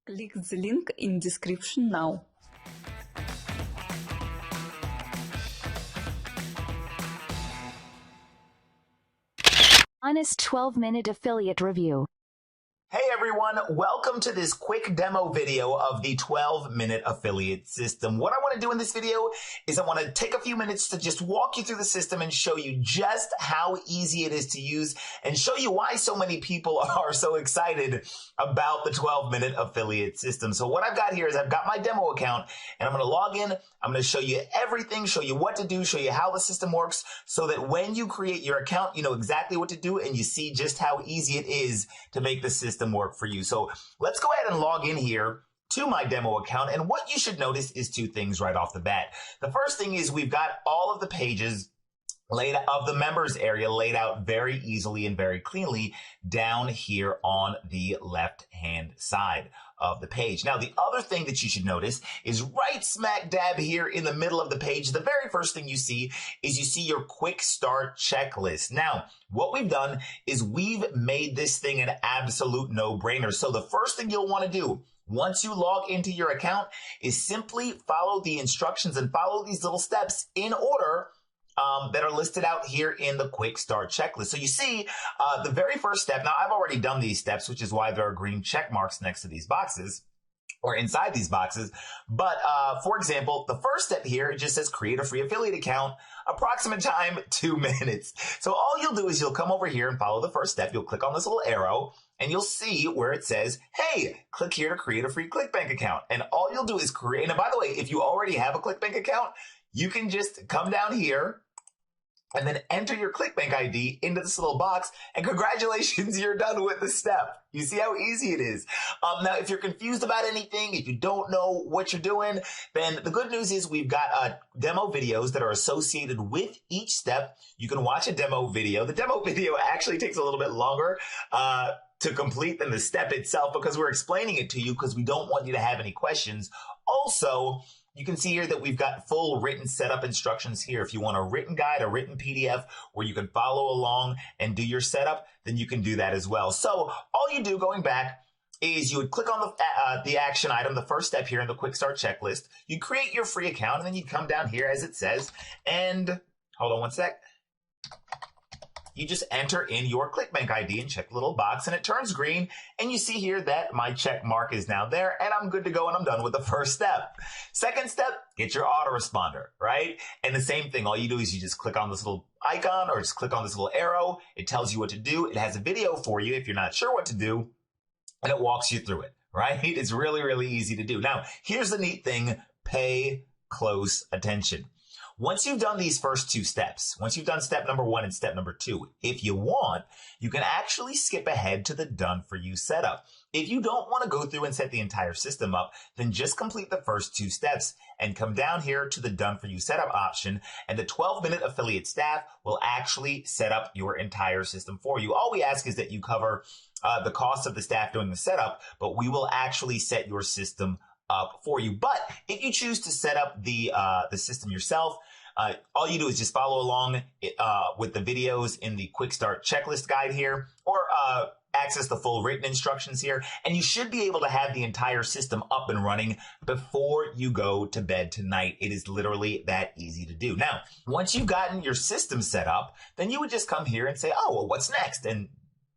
Click the link in description now. Honest 12-minute affiliate review. Hey everyone, welcome to this quick demo video of the 12-minute affiliate system. What I want to do in this video is I want to take a few minutes to just walk you through the system and show you just how easy it is to use and show you why so many people are so excited about the 12-minute affiliate system. So what I've got here is I've got my demo account and I'm going to log in. I'm going to show you everything, show you what to do, show you how the system works so that when you create your account, you know exactly what to do and you see just how easy it is to make the system work for you. So let's go ahead and log in here to my demo account. And what you should notice is two things right off the bat. The first thing is we've got all of the pages laid out of the members area laid out very easily and very cleanly down here on the left hand side of the page. Now, the other thing that you should notice is right smack dab here in the middle of the page, the very first thing you see is you see your quick start checklist. Now, what we've done is we've made this thing an absolute no-brainer. So the first thing you'll want to do once you log into your account is simply follow the instructions and follow these little steps in order that are listed out here in the quick start checklist. So you see the very first step. Now I've already done these steps, which is why there are green check marks next to these boxes or inside these boxes. But for example, the first step here, it just says create a free affiliate account, approximate time 2 minutes. So all you'll do is you'll come over here and follow the first step. You'll click on this little arrow and you'll see where it says, hey, click here to create a free ClickBank account. And all you'll do is create, and by the way, if you already have a ClickBank account, you can just come down here and then enter your ClickBank ID into this little box, and congratulations, you're done with the step. You see how easy it is. Now, if you're confused about anything, if you don't know what you're doing, then the good news is we've got demo videos that are associated with each step. You can watch a demo video. The demo video actually takes a little bit longer to complete than the step itself because we're explaining it to you because we don't want you to have any questions. Also, you can see here that we've got full written setup instructions here. If you want a written guide, a written PDF where you can follow along and do your setup, then you can do that as well. So all you do going back is you would click on the action item, the first step here in the quick start checklist. You create your free account and then you come down here as it says and hold on one sec. You just enter in your ClickBank ID and check the little box and it turns green. And you see here that my check mark is now there and I'm good to go and I'm done with the first step. Second step, get your autoresponder, right? And the same thing, all you do is you just click on this little icon or just click on this little arrow. It tells you what to do. It has a video for you if you're not sure what to do and it walks you through it, right? It's really, really easy to do. Now, here's the neat thing. Pay close attention. Once you've done these first two steps, once you've done step number 1 and step number 2, if you want, you can actually skip ahead to the done for you setup. If you don't want to go through and set the entire system up, then just complete the first 2 steps and come down here to the done for you setup option and the 12-minute affiliate staff will actually set up your entire system for you. All we ask is that you cover the cost of the staff doing the setup, but we will actually set your system up for you. But if you choose to set up the system yourself, all you do is just follow along with the videos in the quick start checklist guide here, or access the full written instructions here, and you should be able to have the entire system up and running before you go to bed tonight. It is literally that easy to do. Now, once you've gotten your system set up, then you would just come here and say, oh, well, what's next? And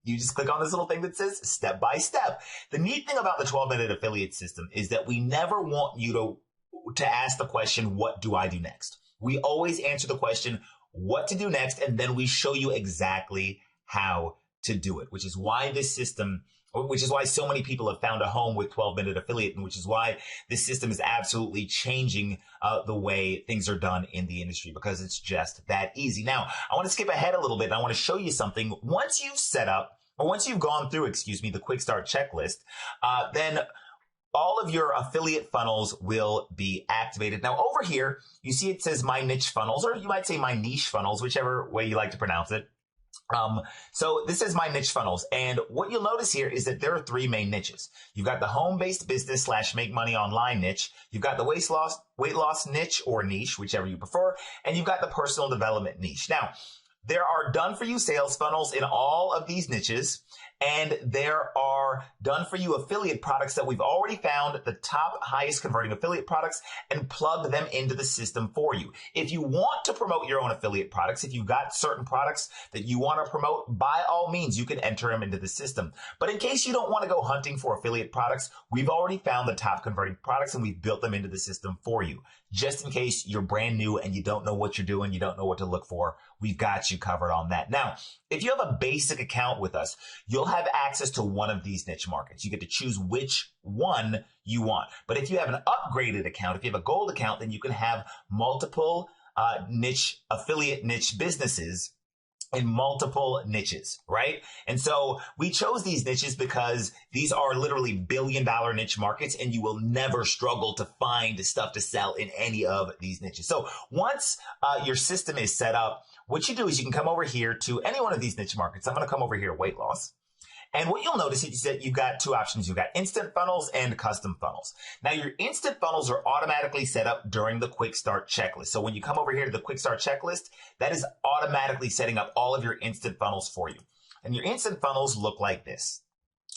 you just click on this little thing that says step by step. The neat thing about the 12-minute affiliate system is that we never want you to ask the question, what do I do next? We always answer the question, what to do next, and then we show you exactly how to do it, which is why this system, which is why so many people have found a home with 12-minute affiliate, and which is why this system is absolutely changing the way things are done in the industry, because it's just that easy. Now, I want to skip ahead a little bit, and I want to show you something. Once you've set up, or once you've gone through, the quick start checklist, then all of your affiliate funnels will be activated. Now over here, you see it says my niche funnels, or you might say my niche funnels, whichever way you like to pronounce it. So this is my niche funnels. And what you'll notice here is that there are 3 main niches. You've got the home-based business / make money online niche. You've got the weight loss niche or niche, whichever you prefer. And you've got the personal development niche. Now, there are done-for-you sales funnels in all of these niches, And there are done for you affiliate products that we've already found the top highest converting affiliate products and plugged them into the system for you. If you want to promote your own affiliate products, if you've got certain products that you want to promote, by all means, you can enter them into the system. But in case you don't want to go hunting for affiliate products, we've already found the top converting products and we've built them into the system for you. Just in case you're brand new and you don't know what you're doing, you don't know what to look for, we've got you covered on that. Now, if you have a basic account with us, you'll have access to one of these niche markets. You get to choose which one you want. But if you have an upgraded account, if you have a gold account, then you can have multiple affiliate niche businesses in multiple niches, right? And so we chose these niches because these are literally billion-dollar niche markets and you will never struggle to find stuff to sell in any of these niches. So once your system is set up, what you do is you can come over here to any one of these niche markets. I'm going to come over here, weight loss. And what you'll notice is that you've got two options. You've got instant funnels and custom funnels. Now, your instant funnels are automatically set up during the quick start checklist. So when you come over here to the quick start checklist, that is automatically setting up all of your instant funnels for you. And your instant funnels look like this.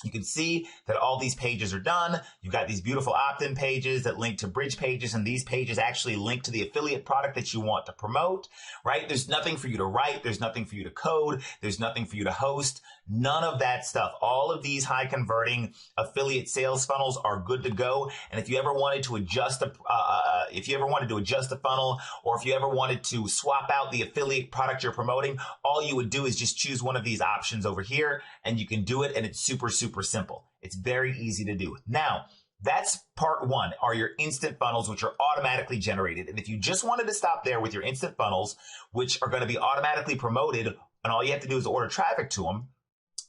You can see that all these pages are done. You've got these beautiful opt-in pages that link to bridge pages, and these pages actually link to the affiliate product that you want to promote, right? There's nothing for you to write. There's nothing for you to code. There's nothing for you to host. None of that stuff. All of these high converting affiliate sales funnels are good to go. And if you ever wanted to adjust a funnel, or if you ever wanted to swap out the affiliate product you're promoting, all you would do is just choose one of these options over here and you can do it. And it's super simple. It's very easy to do. Now, that's part one, are your instant funnels, which are automatically generated. And if you just wanted to stop there with your instant funnels, which are going to be automatically promoted, and all you have to do is order traffic to them,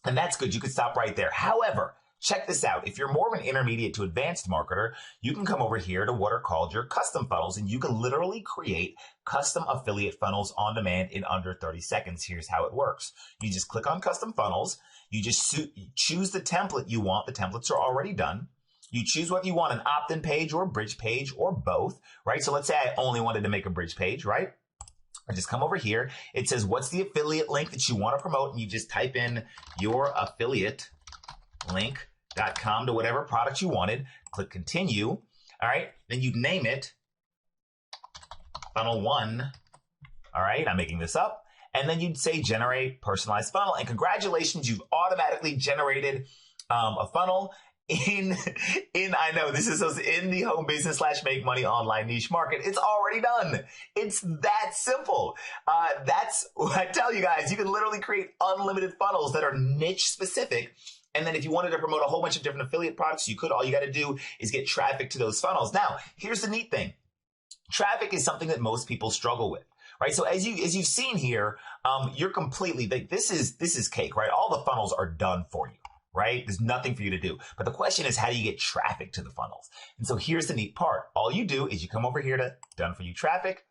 and that's good. You can stop right there. However, check this out. If you're more of an intermediate to advanced marketer, you can come over here to what are called your custom funnels, and you can literally create custom affiliate funnels on demand in under 30 seconds. Here's how it works. You just click on custom funnels. You just choose the template you want. The templates are already done. You choose whether you want an opt-in page or a bridge page or both, right? So let's say I only wanted to make a bridge page, right? I just come over here. It says, what's the affiliate link that you want to promote? And you just type in your affiliate link.com to whatever product you wanted. Click continue. All right. Then you name it funnel 1. All right. I'm making this up. And then you'd say generate personalized funnel. And congratulations, you've automatically generated a funnel I know this is in the home business / make money online niche market. It's already done. It's that simple. That's what I tell you guys. You can literally create unlimited funnels that are niche specific. And then if you wanted to promote a whole bunch of different affiliate products, you could. All you got to do is get traffic to those funnels. Now, here's the neat thing. Traffic is something that most people struggle with. Right. So as you've seen here, you're completely this is cake, right? All the funnels are done for you. Right? There's nothing for you to do. But the question is, how do you get traffic to the funnels? And so here's the neat part. All you do is you come over here to done for you traffic.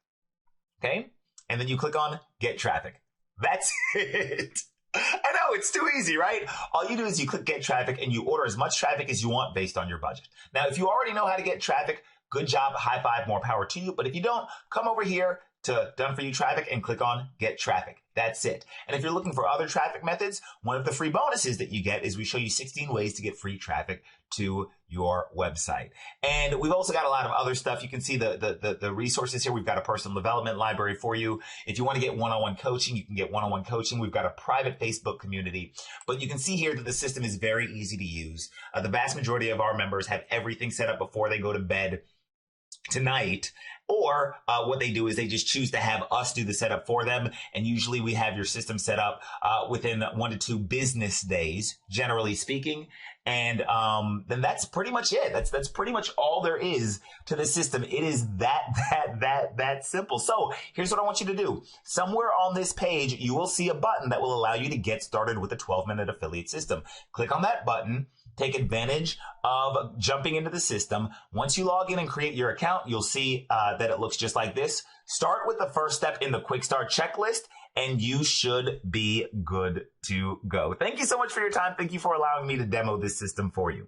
Okay. And then you click on get traffic. That's it. I know it's too easy, right? All you do is you click get traffic and you order as much traffic as you want based on your budget. Now, if you already know how to get traffic, good job, high five, more power to you. But if you don't, come over here to done for you traffic and click on get traffic. That's it. And if you're looking for other traffic methods, one of the free bonuses that you get is we show you 16 ways to get free traffic to your website. And we've also got a lot of other stuff. You can see the resources here. We've got a personal development library for you. If you want to get one-on-one coaching, you can get one-on-one coaching. We've got a private Facebook community. But you can see here that the system is very easy to use. The vast majority of our members have everything set up before they go to bed tonight, or what they do is they just choose to have us do the setup for them. And usually we have your system set up within 1 to 2 business days, generally speaking. And then that's pretty much it. That's pretty much all there is to the system. It is that simple. So here's what I want you to do. Somewhere on this page, you will see a button that will allow you to get started with the 12-minute affiliate system. Click on that button. Take advantage of jumping into the system. Once you log in and create your account, you'll see that it looks just like this. Start with the first step in the quick start checklist, and you should be good to go. Thank you so much for your time. Thank you for allowing me to demo this system for you.